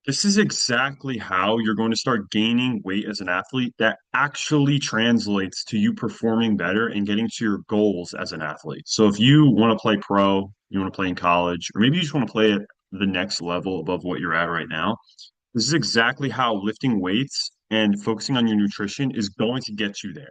This is exactly how you're going to start gaining weight as an athlete that actually translates to you performing better and getting to your goals as an athlete. So if you want to play pro, you want to play in college, or maybe you just want to play at the next level above what you're at right now, this is exactly how lifting weights and focusing on your nutrition is going to get you there.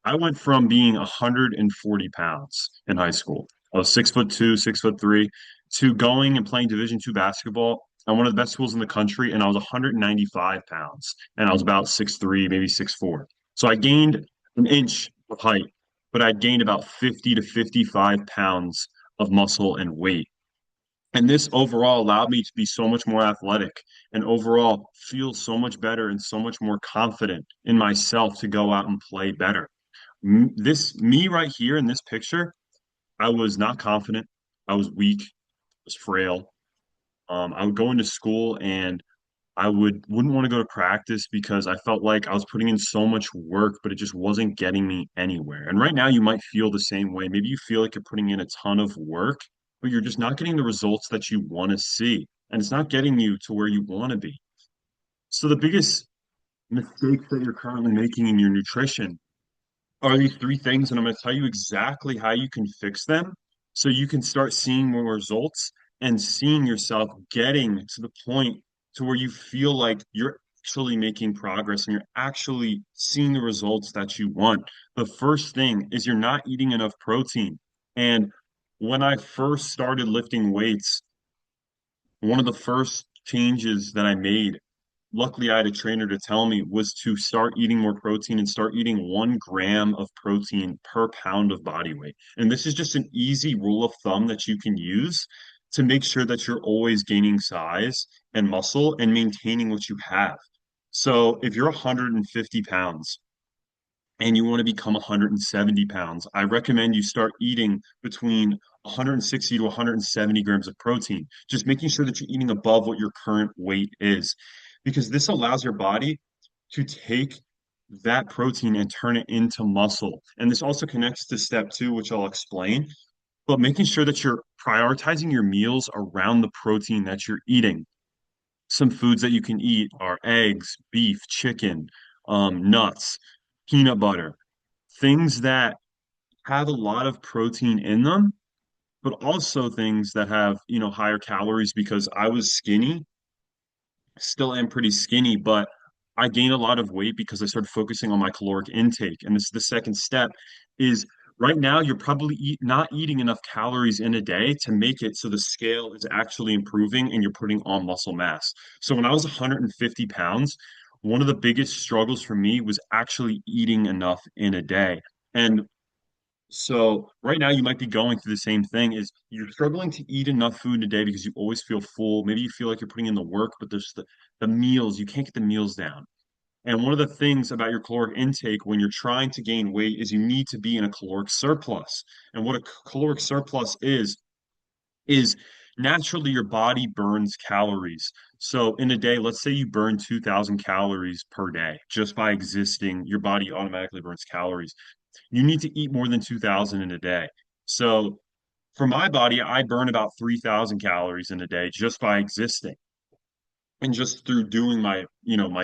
I went from being 140 pounds in high school. I was 6'2", 6'3", to going and playing Division two basketball at one of the best schools in the country, and I was 195 pounds, and I was about 6'3", maybe 6'4". So I gained an inch of height, but I gained about 50 to 55 pounds of muscle and weight. And this overall allowed me to be so much more athletic and overall feel so much better and so much more confident in myself to go out and play better. This me right here in this picture, I was not confident. I was weak, was frail. I would go into school and I wouldn't want to go to practice because I felt like I was putting in so much work, but it just wasn't getting me anywhere. And right now you might feel the same way. Maybe you feel like you're putting in a ton of work, but you're just not getting the results that you want to see. And it's not getting you to where you want to be. So the biggest mistakes that you're currently making in your nutrition are these three things, and I'm going to tell you exactly how you can fix them so you can start seeing more results and seeing yourself getting to the point to where you feel like you're actually making progress and you're actually seeing the results that you want. The first thing is you're not eating enough protein. And when I first started lifting weights, one of the first changes that I made, luckily I had a trainer to tell me, was to start eating more protein and start eating 1 gram of protein per pound of body weight. And this is just an easy rule of thumb that you can use to make sure that you're always gaining size and muscle and maintaining what you have. So if you're 150 pounds and you want to become 170 pounds, I recommend you start eating between 160 to 170 grams of protein, just making sure that you're eating above what your current weight is, because this allows your body to take that protein and turn it into muscle. And this also connects to step two, which I'll explain, but making sure that you're prioritizing your meals around the protein that you're eating. Some foods that you can eat are eggs, beef, chicken, nuts, peanut butter, things that have a lot of protein in them, but also things that have, higher calories because I was skinny, still am pretty skinny, but I gained a lot of weight because I started focusing on my caloric intake. And this is the second step is right now you're probably not eating enough calories in a day to make it so the scale is actually improving and you're putting on muscle mass. So when I was 150 pounds, one of the biggest struggles for me was actually eating enough in a day. And so right now you might be going through the same thing is you're struggling to eat enough food a day because you always feel full. Maybe you feel like you're putting in the work, but there's the meals, you can't get the meals down. And one of the things about your caloric intake when you're trying to gain weight is you need to be in a caloric surplus. And what a caloric surplus is naturally your body burns calories. So in a day, let's say you burn 2,000 calories per day just by existing, your body automatically burns calories. You need to eat more than 2,000 in a day. So for my body, I burn about 3,000 calories in a day just by existing and just through doing my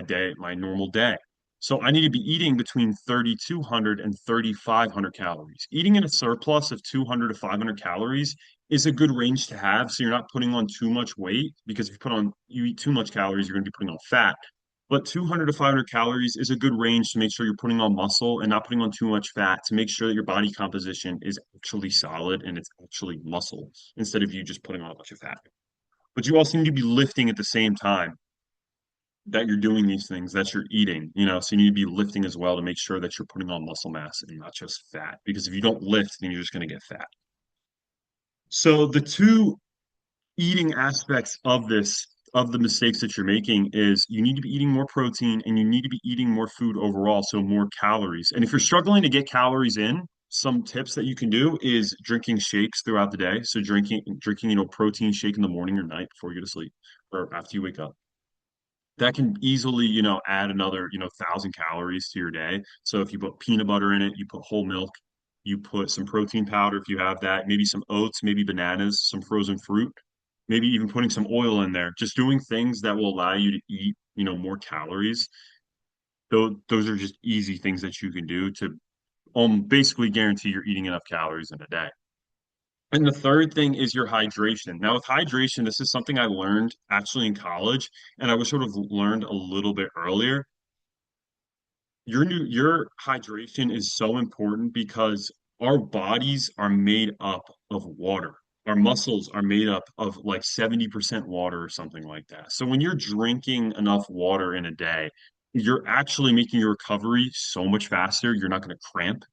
day, my normal day. So I need to be eating between 3,200 and 3,500 calories. Eating in a surplus of 200 to 500 calories is a good range to have. So you're not putting on too much weight because if you eat too much calories, you're going to be putting on fat. But 200 to 500 calories is a good range to make sure you're putting on muscle and not putting on too much fat to make sure that your body composition is actually solid and it's actually muscle instead of you just putting on a bunch of fat. But you also need to be lifting at the same time that you're doing these things, that you're eating, so you need to be lifting as well to make sure that you're putting on muscle mass and not just fat. Because if you don't lift, then you're just going to get fat. So the two eating aspects of this, of the mistakes that you're making, is you need to be eating more protein and you need to be eating more food overall, so more calories. And if you're struggling to get calories in, some tips that you can do is drinking shakes throughout the day. So drinking, protein shake in the morning or night before you go to sleep or after you wake up. That can easily, add another, 1,000 calories to your day. So if you put peanut butter in it, you put whole milk, you put some protein powder if you have that, maybe some oats, maybe bananas, some frozen fruit. maybe even putting some oil in there, just doing things that will allow you to eat, more calories. Those are just easy things that you can do to basically guarantee you're eating enough calories in a day. And the third thing is your hydration. Now, with hydration, this is something I learned actually in college, and I wish I would have learned a little bit earlier. Your hydration is so important because our bodies are made up of water. Our muscles are made up of like 70% water or something like that. So when you're drinking enough water in a day, you're actually making your recovery so much faster. You're not going to cramp.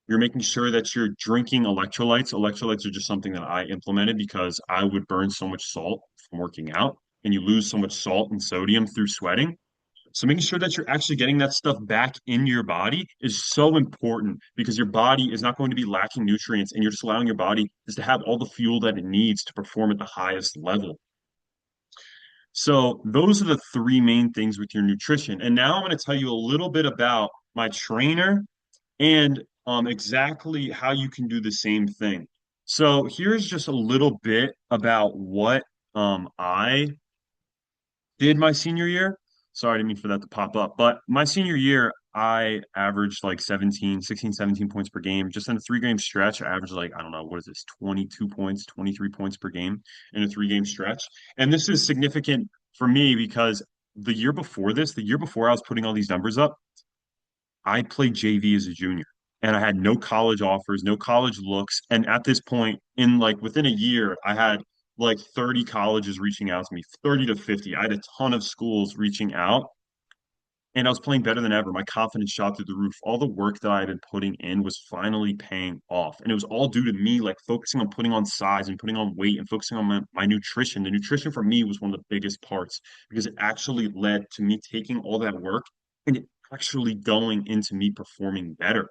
You're making sure that you're drinking electrolytes. Electrolytes are just something that I implemented because I would burn so much salt from working out, and you lose so much salt and sodium through sweating. So making sure that you're actually getting that stuff back in your body is so important because your body is not going to be lacking nutrients, and you're just allowing your body just to have all the fuel that it needs to perform at the highest level. So those are the three main things with your nutrition. And now I'm going to tell you a little bit about my trainer and exactly how you can do the same thing. So here's just a little bit about what I did my senior year. Sorry, I didn't mean for that to pop up. But my senior year, I averaged like 17 points per game. Just in a 3 game stretch, I averaged like, I don't know, what is this, 22 points, 23 points per game in a 3 game stretch. And this is significant for me because the year before I was putting all these numbers up, I played JV as a junior and I had no college offers, no college looks. And at this point, in like within a year, I had like 30 colleges reaching out to me, 30 to 50. I had a ton of schools reaching out and I was playing better than ever. My confidence shot through the roof. All the work that I had been putting in was finally paying off. And it was all due to me like focusing on putting on size and putting on weight and focusing on my nutrition. The nutrition for me was one of the biggest parts because it actually led to me taking all that work and it actually going into me performing better.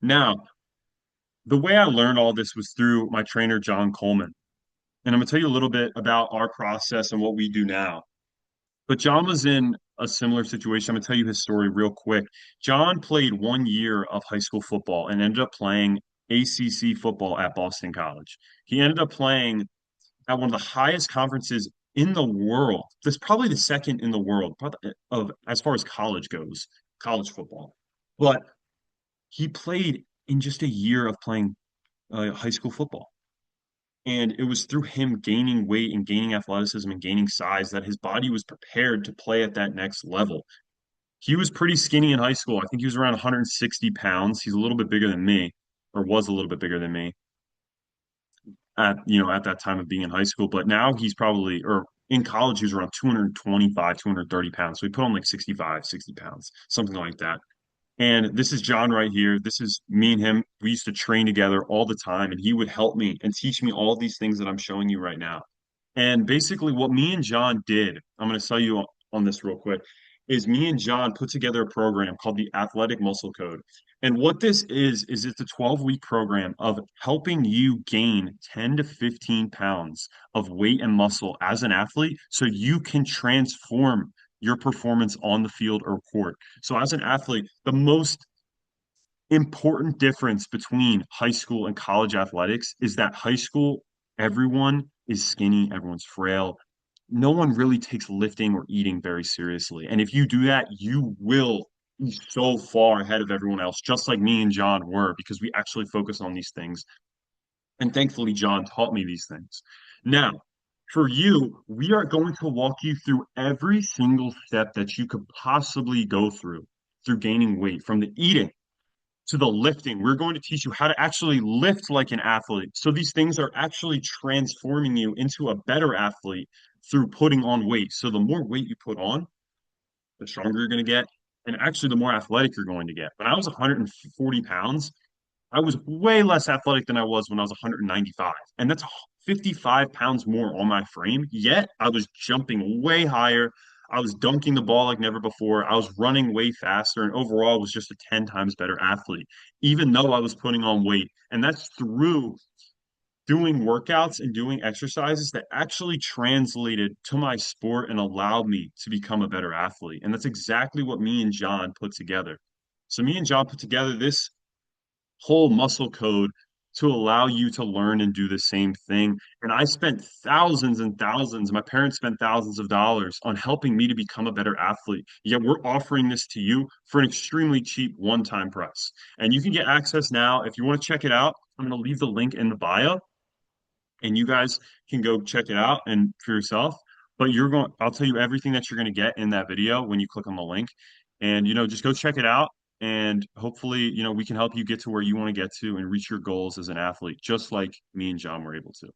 Now, the way I learned all this was through my trainer, John Coleman. And I'm going to tell you a little bit about our process and what we do now. But John was in a similar situation. I'm going to tell you his story real quick. John played 1 year of high school football and ended up playing ACC football at Boston College. He ended up playing at one of the highest conferences in the world. That's probably the second in the world of as far as college goes, college football. But he played in just a year of playing high school football. And it was through him gaining weight and gaining athleticism and gaining size that his body was prepared to play at that next level. He was pretty skinny in high school. I think he was around 160 pounds. He's a little bit bigger than me, or was a little bit bigger than me at that time of being in high school. But now he's probably, or in college, he was around 225, 230 pounds. So he put on like 65, 60 pounds, something like that. And this is John right here. This is me and him. We used to train together all the time, and he would help me and teach me all these things that I'm showing you right now. And basically, what me and John did, I'm going to tell you on this real quick, is me and John put together a program called the Athletic Muscle Code. And what this is it's a 12-week program of helping you gain 10 to 15 pounds of weight and muscle as an athlete so you can transform your performance on the field or court. So, as an athlete, the most important difference between high school and college athletics is that high school, everyone is skinny, everyone's frail. No one really takes lifting or eating very seriously. And if you do that, you will be so far ahead of everyone else, just like me and John were, because we actually focus on these things. And thankfully, John taught me these things. Now, for you, we are going to walk you through every single step that you could possibly go through gaining weight, from the eating to the lifting. We're going to teach you how to actually lift like an athlete. So these things are actually transforming you into a better athlete through putting on weight. So the more weight you put on, the stronger you're going to get. And actually, the more athletic you're going to get. When I was 140 pounds, I was way less athletic than I was when I was 195. And that's 55 pounds more on my frame. Yet I was jumping way higher. I was dunking the ball like never before. I was running way faster. And overall, was just a 10 times better athlete, even though I was putting on weight. And that's through doing workouts and doing exercises that actually translated to my sport and allowed me to become a better athlete. And that's exactly what me and John put together. So me and John put together this whole muscle code to allow you to learn and do the same thing. And I spent thousands and thousands, my parents spent thousands of dollars on helping me to become a better athlete. Yet we're offering this to you for an extremely cheap one-time price. And you can get access now. If you want to check it out, I'm going to leave the link in the bio and you guys can go check it out and for yourself. But I'll tell you everything that you're going to get in that video when you click on the link. And, just go check it out. And hopefully, we can help you get to where you want to get to and reach your goals as an athlete, just like me and John were able to.